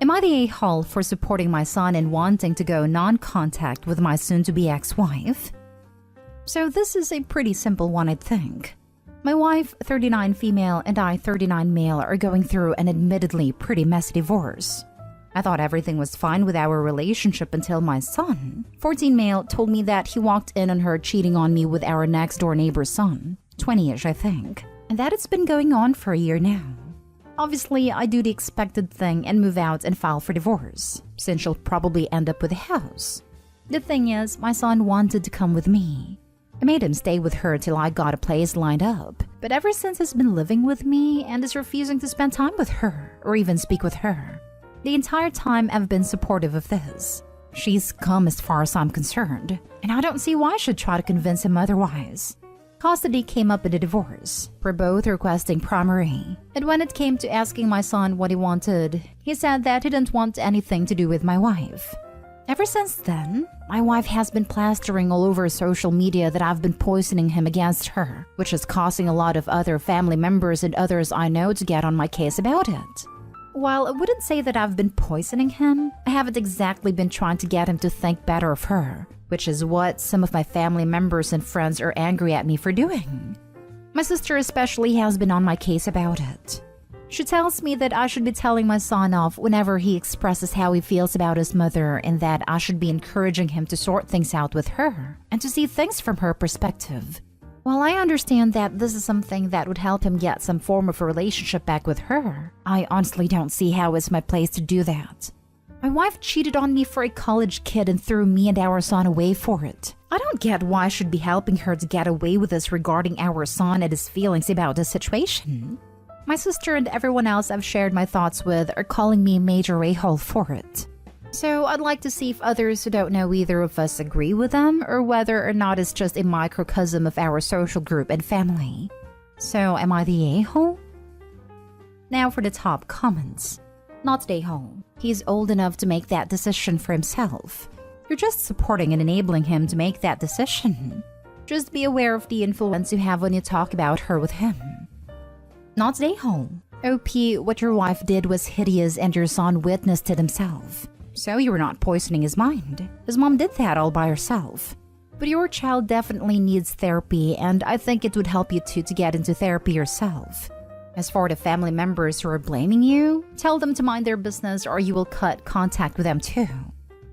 Am I the a-hole for supporting my son and wanting to go non-contact with my soon-to-be ex-wife? So this is a pretty simple one, I think. My wife, 39 female, and I, 39 male, are going through an admittedly pretty messy divorce. I thought everything was fine with our relationship until my son, 14 male, told me that he walked in on her cheating on me with our next-door neighbor's son, 20-ish I think, and that it's been going on for a year now. Obviously, I do the expected thing and move out and file for divorce, since she'll probably end up with a house. The thing is, my son wanted to come with me. I made him stay with her till I got a place lined up, but ever since he's been living with me and is refusing to spend time with her or even speak with her. The entire time I've been supportive of this. She's come as far as I'm concerned, and I don't see why I should try to convince him otherwise. Custody came up in the divorce. We're both requesting primary, and when it came to asking my son what he wanted, he said that he didn't want anything to do with my wife. Ever since then, my wife has been plastering all over social media that I've been poisoning him against her, which is causing a lot of other family members and others I know to get on my case about it. While I wouldn't say that I've been poisoning him, I haven't exactly been trying to get him to think better of her, which is what some of my family members and friends are angry at me for doing. My sister especially has been on my case about it. She tells me that I should be telling my son off whenever he expresses how he feels about his mother and that I should be encouraging him to sort things out with her and to see things from her perspective. While I understand that this is something that would help him get some form of a relationship back with her, I honestly don't see how it's my place to do that. My wife cheated on me for a college kid and threw me and our son away for it. I don't get why I should be helping her to get away with this regarding our son and his feelings about the situation. My sister and everyone else I've shared my thoughts with are calling me a major a-hole for it. So I'd like to see if others who don't know either of us agree with them or whether or not it's just a microcosm of our social group and family. So am I the a-hole? Now for the top comments. Not the a-hole. He's old enough to make that decision for himself. You're just supporting and enabling him to make that decision. Just be aware of the influence you have when you talk about her with him. Not the a-hole. OP, what your wife did was hideous and your son witnessed it himself. So you were not poisoning his mind. His mom did that all by herself. But your child definitely needs therapy, and I think it would help you too to get into therapy yourself. As for the family members who are blaming you, tell them to mind their business or you will cut contact with them too.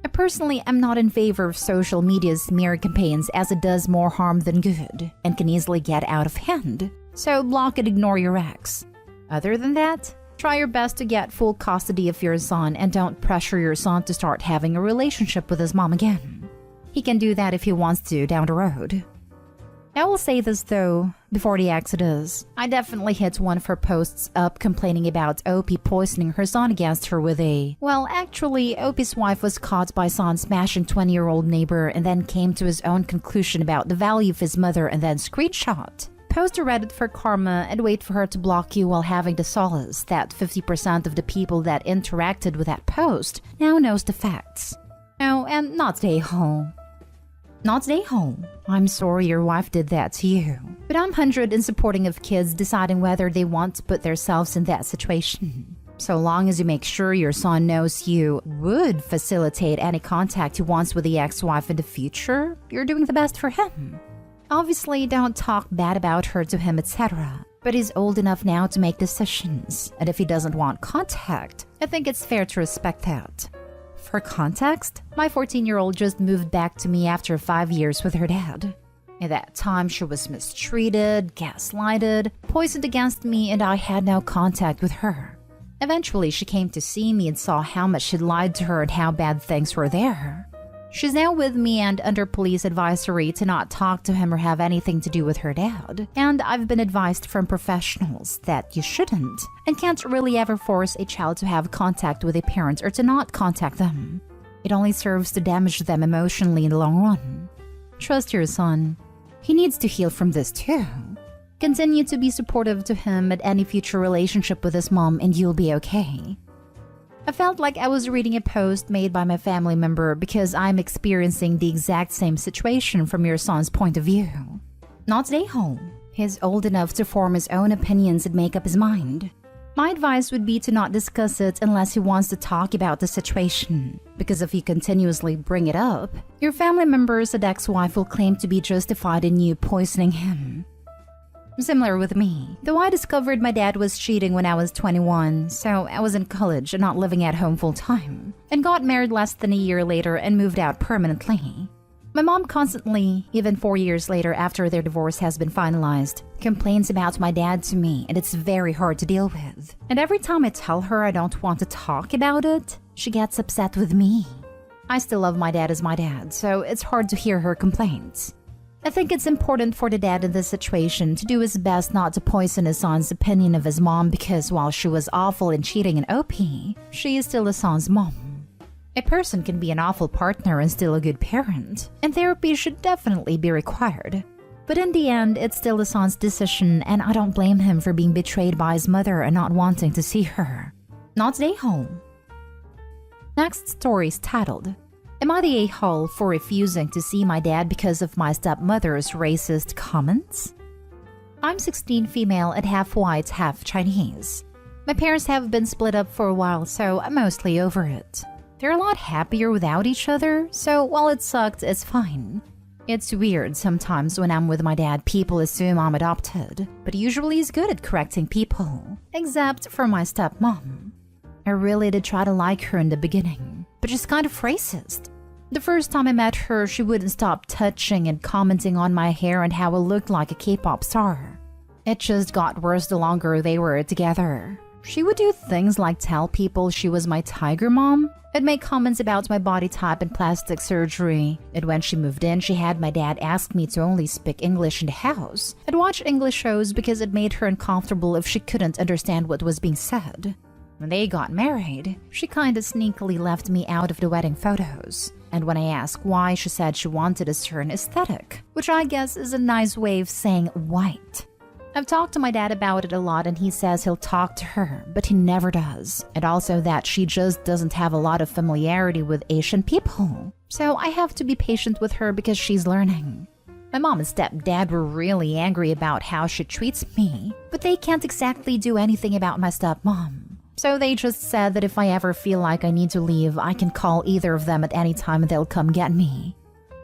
I personally am not in favor of social media's smear campaigns as it does more harm than good and can easily get out of hand. So block and ignore your ex. Other than that, try your best to get full custody of your son and don't pressure your son to start having a relationship with his mom again. He can do that if he wants to down the road. I will say this though, before the exodus, I definitely hit one of her posts up complaining about OP poisoning her son against her with a... Well, actually, OP's wife was caught by son smashing 20-year-old neighbor and then came to his own conclusion about the value of his mother and then screenshot. Post to Reddit for karma and wait for her to block you while having the solace that 50% of the people that interacted with that post now knows the facts. Oh, and not the a-hole. Not the a-hole. I'm sorry your wife did that to you. But I'm 100 in supporting of kids deciding whether they want to put themselves in that situation. So long as you make sure your son knows you would facilitate any contact he wants with the ex-wife in the future, you're doing the best for him. Obviously, don't talk bad about her to him, etc. But he's old enough now to make decisions, and if he doesn't want contact, I think it's fair to respect that. For context, my 14-year-old just moved back to me after 5 years with her dad. At that time, she was mistreated, gaslighted, poisoned against me, and I had no contact with her. Eventually, she came to see me and saw how much she'd lied to her and how bad things were there. She's now with me and under police advisory to not talk to him or have anything to do with her dad. And I've been advised from professionals that you shouldn't and can't really ever force a child to have contact with a parent or to not contact them. It only serves to damage them emotionally in the long run. Trust your son. He needs to heal from this too. Continue to be supportive to him at any future relationship with his mom and you'll be okay. I felt like I was reading a post made by my family member because I'm experiencing the exact same situation from your son's point of view. Not stay home. He's old enough to form his own opinions and make up his mind. My advice would be to not discuss it unless he wants to talk about the situation, because if you continuously bring it up, your family members and ex-wife will claim to be justified in you poisoning him. Similar with me, though I discovered my dad was cheating when I was 21, so I was in college and not living at home full-time, and got married less than a year later and moved out permanently. My mom constantly, even 4 years later after their divorce has been finalized, complains about my dad to me, and it's very hard to deal with. And every time I tell her I don't want to talk about it, she gets upset with me. I still love my dad as my dad, so it's hard to hear her complaints. I think it's important for the dad in this situation to do his best not to poison his son's opinion of his mom because while she was awful and cheating and OP, she is still his son's mom. A person can be an awful partner and still a good parent, and therapy should definitely be required. But in the end, it's still the son's decision, and I don't blame him for being betrayed by his mother and not wanting to see her. Not stay home. Next story is titled, Am I the a-hole for refusing to see my dad because of my stepmother's racist comments? I'm 16 female and half white, half Chinese. My parents have been split up for a while, so I'm mostly over it. They're a lot happier without each other, so while it sucked, it's fine. It's weird sometimes when I'm with my dad, people assume I'm adopted, but usually he's good at correcting people, except for my stepmom. I really did try to like her in the beginning, but she's kind of racist. The first time I met her, she wouldn't stop touching and commenting on my hair and how I looked like a K-pop star. It just got worse the longer they were together. She would do things like tell people she was my tiger mom, and make comments about my body type and plastic surgery. And when she moved in, she had my dad ask me to only speak English in the house and watch English shows because it made her uncomfortable if she couldn't understand what was being said. When they got married, she kinda sneakily left me out of the wedding photos. And when I asked why, she said she wanted a certain aesthetic, which I guess is a nice way of saying white. I've talked to my dad about it a lot and he says he'll talk to her, but he never does. And also that she just doesn't have a lot of familiarity with Asian people. So I have to be patient with her because she's learning. My mom and stepdad were really angry about how she treats me, but they can't exactly do anything about my stepmom. So they just said that if I ever feel like I need to leave, I can call either of them at any time and they'll come get me.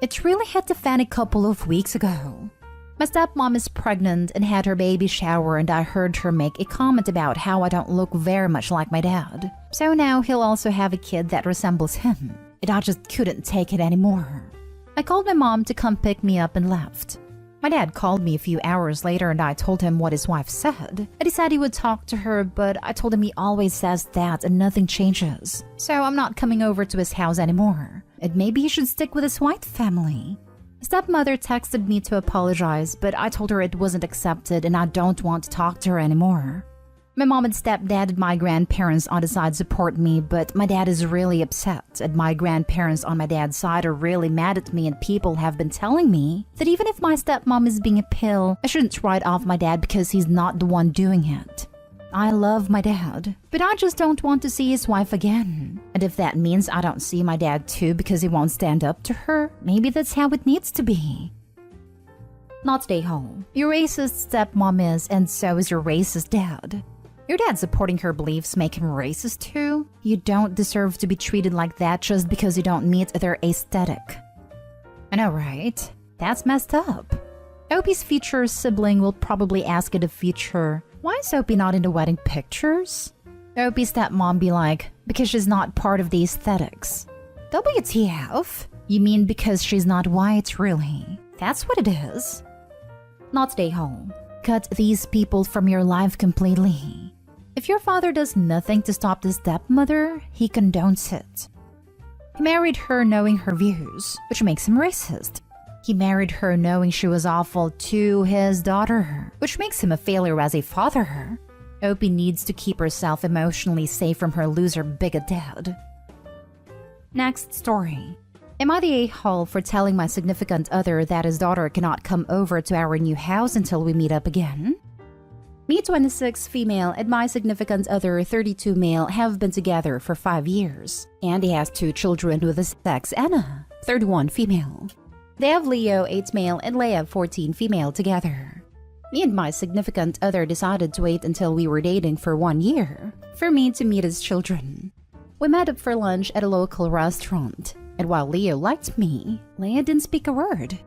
It really hit the fan a couple of weeks ago. My stepmom is pregnant and had her baby shower, and I heard her make a comment about how I don't look very much like my dad. So now he'll also have a kid that resembles him, and I just couldn't take it anymore. I called my mom to come pick me up and left. My dad called me a few hours later and I told him what his wife said, and he said he would talk to her, but I told him he always says that and nothing changes. So I'm not coming over to his house anymore, and maybe he should stick with his white family. Stepmother texted me to apologize, but I told her it wasn't accepted and I don't want to talk to her anymore. My mom and stepdad and my grandparents on the side support me, but my dad is really upset, and my grandparents on my dad's side are really mad at me, and people have been telling me that even if my stepmom is being a pill, I shouldn't write off my dad because he's not the one doing it. I love my dad, but I just don't want to see his wife again. And if that means I don't see my dad too because he won't stand up to her, maybe that's how it needs to be. Not stay home. Your racist stepmom is, and so is your racist dad. Your dad supporting her beliefs make him racist too? You don't deserve to be treated like that just because you don't meet their aesthetic. I know, right? That's messed up. Opie's future sibling will probably ask in the future, why is Opie not in the wedding pictures? Opie's stepmom be like, because she's not part of the aesthetics. WTF? You mean because she's not white, really? That's what it is. Not stay home. Cut these people from your life completely. If your father does nothing to stop the stepmother, he condones it. He married her knowing her views, which makes him racist. He married her knowing she was awful to his daughter, which makes him a failure as a father. Opie needs to keep herself emotionally safe from her loser bigot dad. Next story. Am I the a-hole for telling my significant other that his daughter cannot come over to our new house until we meet up again? Me, 26 female, and my significant other, 32 male, have been together for 5 years. And he has 2 children with his ex, Anna, 31 female. They have Leo, 8 male, and Leia, 14 female together. Me and my significant other decided to wait until we were dating for 1 year for me to meet his children. We met up for lunch at a local restaurant, and while Leo liked me, Leia didn't speak a word.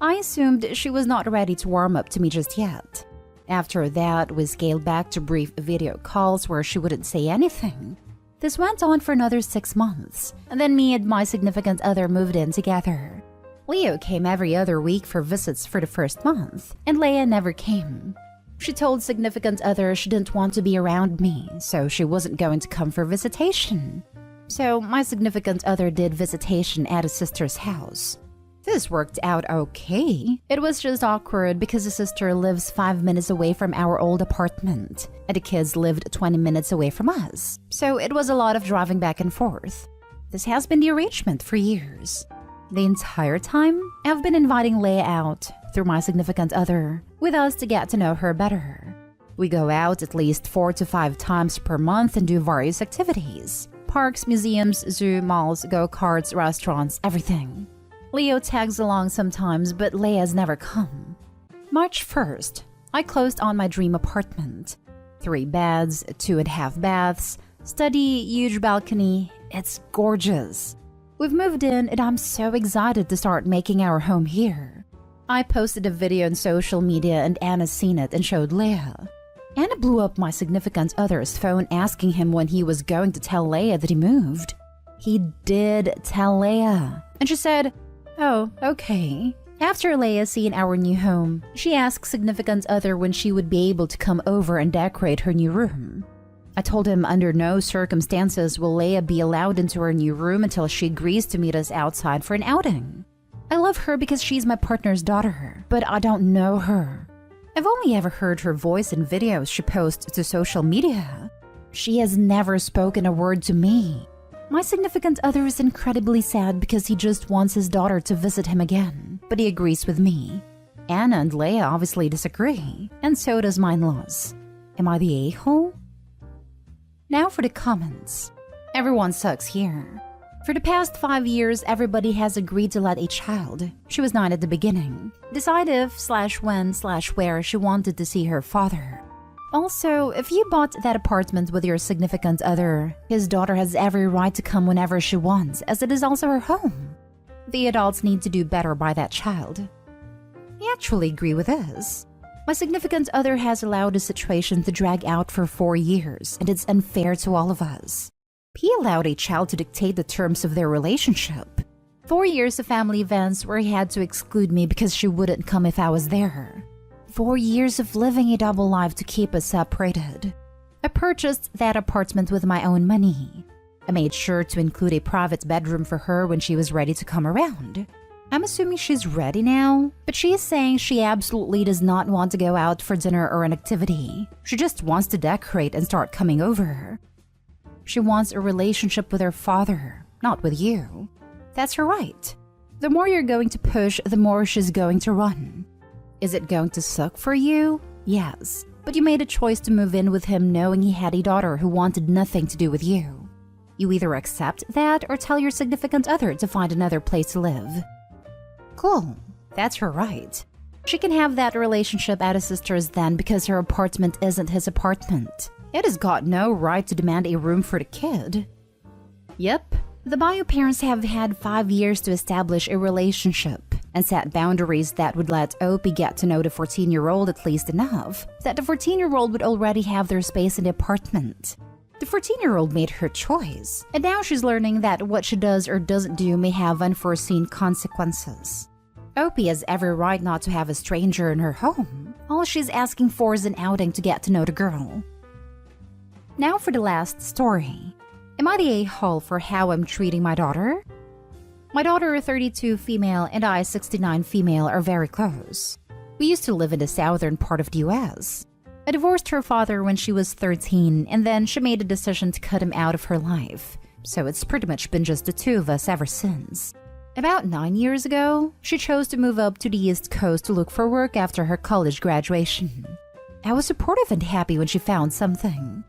I assumed she was not ready to warm up to me just yet. After that, we scaled back to brief video calls where she wouldn't say anything. This went on for another 6 months, and then me and my significant other moved in together. Leo came every other week for visits for the first month, and Leia never came. She told significant other she didn't want to be around me, so she wasn't going to come for visitation. So my significant other did visitation at his sister's house. This worked out okay. It was just awkward because his sister lives 5 minutes away from our old apartment, and the kids lived 20 minutes away from us. So it was a lot of driving back and forth. This has been the arrangement for years. The entire time, I've been inviting Leia out through my significant other with us to get to know her better. We go out at least 4 to 5 times per month and do various activities. Parks, museums, zoo, malls, go-karts, restaurants, everything. Leo tags along sometimes, but Leia's never come. March 1st, I closed on my dream apartment. 3 beds, 2.5 baths, study, huge balcony. It's gorgeous. We've moved in and I'm so excited to start making our home here. I posted a video on social media and Anna's seen it and showed Leia. Anna blew up my significant other's phone asking him when he was going to tell Leia that he moved. He did tell Leia, and she said, "Oh, okay." After Leia seen our new home, she asked significant other when she would be able to come over and decorate her new room. I told him under no circumstances will Leia be allowed into her new room until she agrees to meet us outside for an outing. I love her because she's my partner's daughter, but I don't know her. I've only ever heard her voice in videos she posts to social media. She has never spoken a word to me. My significant other is incredibly sad because he just wants his daughter to visit him again, but he agrees with me. Anna and Leia obviously disagree, and so does my in-laws. Am I the a-hole? Now for the comments. Everyone sucks here. For the past 5 years, everybody has agreed to let a child, she was 9 at the beginning, decide if/when/where she wanted to see her father. Also, if you bought that apartment with your significant other, his daughter has every right to come whenever she wants, as it is also her home. The adults need to do better by that child. I actually agree with this. My significant other has allowed the situation to drag out for 4 years, and it's unfair to all of us. He allowed a child to dictate the terms of their relationship. 4 years of family events where he had to exclude me because she wouldn't come if I was there. 4 years of living a double life to keep us separated. I purchased that apartment with my own money. I made sure to include a private bedroom for her when she was ready to come around. I'm assuming she's ready now, but she is saying she absolutely does not want to go out for dinner or an activity. She just wants to decorate and start coming over. She wants a relationship with her father, not with you. That's her right. The more you're going to push, the more she's going to run. Is it going to suck for you? Yes, but you made a choice to move in with him knowing he had a daughter who wanted nothing to do with you. You either accept that or tell your significant other to find another place to live. Cool, that's her right. She can have that relationship at his sister's then because her apartment isn't his apartment. It has got no right to demand a room for the kid. Yep, the bio parents have had 5 years to establish a relationship and set boundaries that would let Opie get to know the 14-year-old at least enough that the 14-year-old would already have their space in the apartment. The 14-year-old made her choice, and now she's learning that what she does or doesn't do may have unforeseen consequences. Opie has every right not to have a stranger in her home. All she's asking for is an outing to get to know the girl. Now for the last story. Am I the a-hole for how I'm treating my daughter? My daughter, 32 female, and I, 69 female, are very close. We used to live in the southern part of the US. I divorced her father when she was 13, and then she made a decision to cut him out of her life. So it's pretty much been just the 2 of us ever since. About 9 years ago, she chose to move up to the East Coast to look for work after her college graduation. I was supportive and happy when she found something.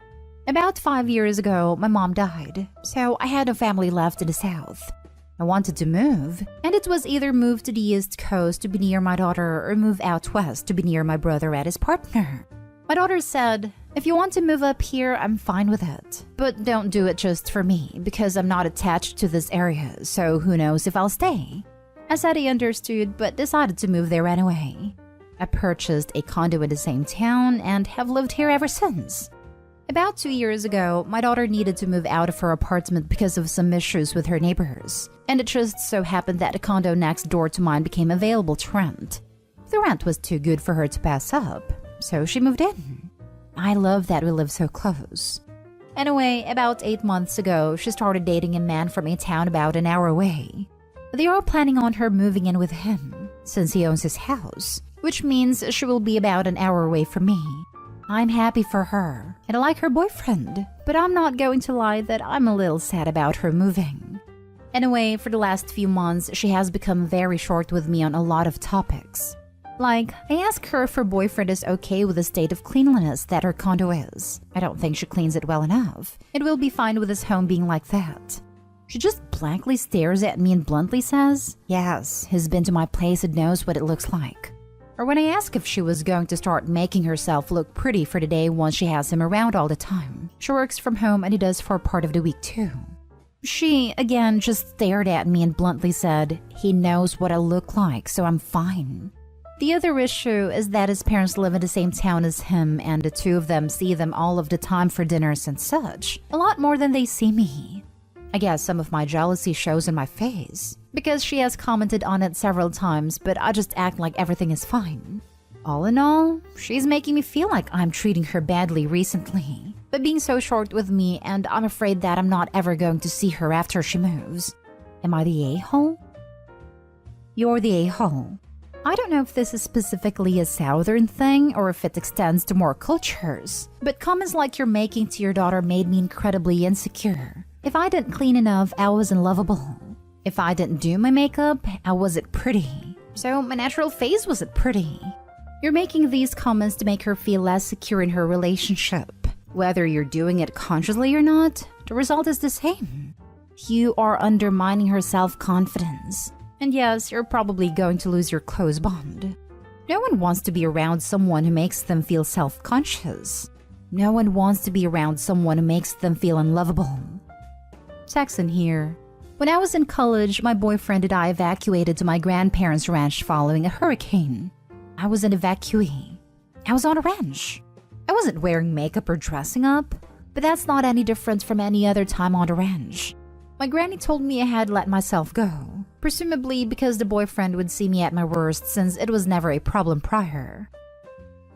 About 5 years ago, my mom died, so I had no family left in the South. I wanted to move, and it was either move to the East Coast to be near my daughter or move out west to be near my brother and his partner. My daughter said, "If you want to move up here, I'm fine with it. But don't do it just for me, because I'm not attached to this area, so who knows if I'll stay." I said I understood, but decided to move there anyway. I purchased a condo in the same town and have lived here ever since. About 2 years ago, my daughter needed to move out of her apartment because of some issues with her neighbors, and it just so happened that the condo next door to mine became available to rent. The rent was too good for her to pass up, so she moved in. I love that we live so close. Anyway, about 8 months ago, she started dating a man from a town about an hour away. They are planning on her moving in with him, since he owns his house, which means she will be about an hour away from me. I'm happy for her, and I like her boyfriend, but I'm not going to lie that I'm a little sad about her moving. Anyway, for the last few months, she has become very short with me on a lot of topics. Like, I ask her if her boyfriend is okay with the state of cleanliness that her condo is. I don't think she cleans it well enough. It will be fine with his home being like that. She just blankly stares at me and bluntly says, "Yes, he's been to my place and knows what it looks like." Or when I ask if she was going to start making herself look pretty for the day once she has him around all the time. She works from home and he does for part of the week too. She, again, just stared at me and bluntly said, "He knows what I look like, so I'm fine." The other issue is that his parents live in the same town as him and the two of them see them all of the time for dinners and such, a lot more than they see me. I guess some of my jealousy shows in my face, because she has commented on it several times, but I just act like everything is fine. All in all, she's making me feel like I'm treating her badly recently, but being so short with me, and I'm afraid that I'm not ever going to see her after she moves. Am I the a-hole? You're the a-hole. I don't know if this is specifically a southern thing or if it extends to more cultures, but comments like you're making to your daughter made me incredibly insecure. If I didn't clean enough, I wasn't lovable. If I didn't do my makeup, I wasn't pretty. So my natural face wasn't pretty. You're making these comments to make her feel less secure in her relationship. Whether you're doing it consciously or not, the result is the same. You are undermining her self-confidence. And yes, you're probably going to lose your close bond. No one wants to be around someone who makes them feel self-conscious. No one wants to be around someone who makes them feel unlovable. Texan here. When I was in college, my boyfriend and I evacuated to my grandparents' ranch following a hurricane. I was an evacuee. I was on a ranch. I wasn't wearing makeup or dressing up, but that's not any different from any other time on the ranch. My granny told me I had let myself go, presumably because the boyfriend would see me at my worst since it was never a problem prior.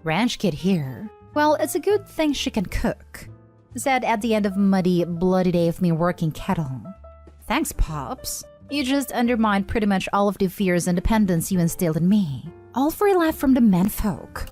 Ranch kid here. Well, it's a good thing she can cook, said at the end of a muddy, bloody day of me working kettle. Thanks, Pops. You just undermined pretty much all of the fears and dependence you instilled in me. All for a laugh from the menfolk.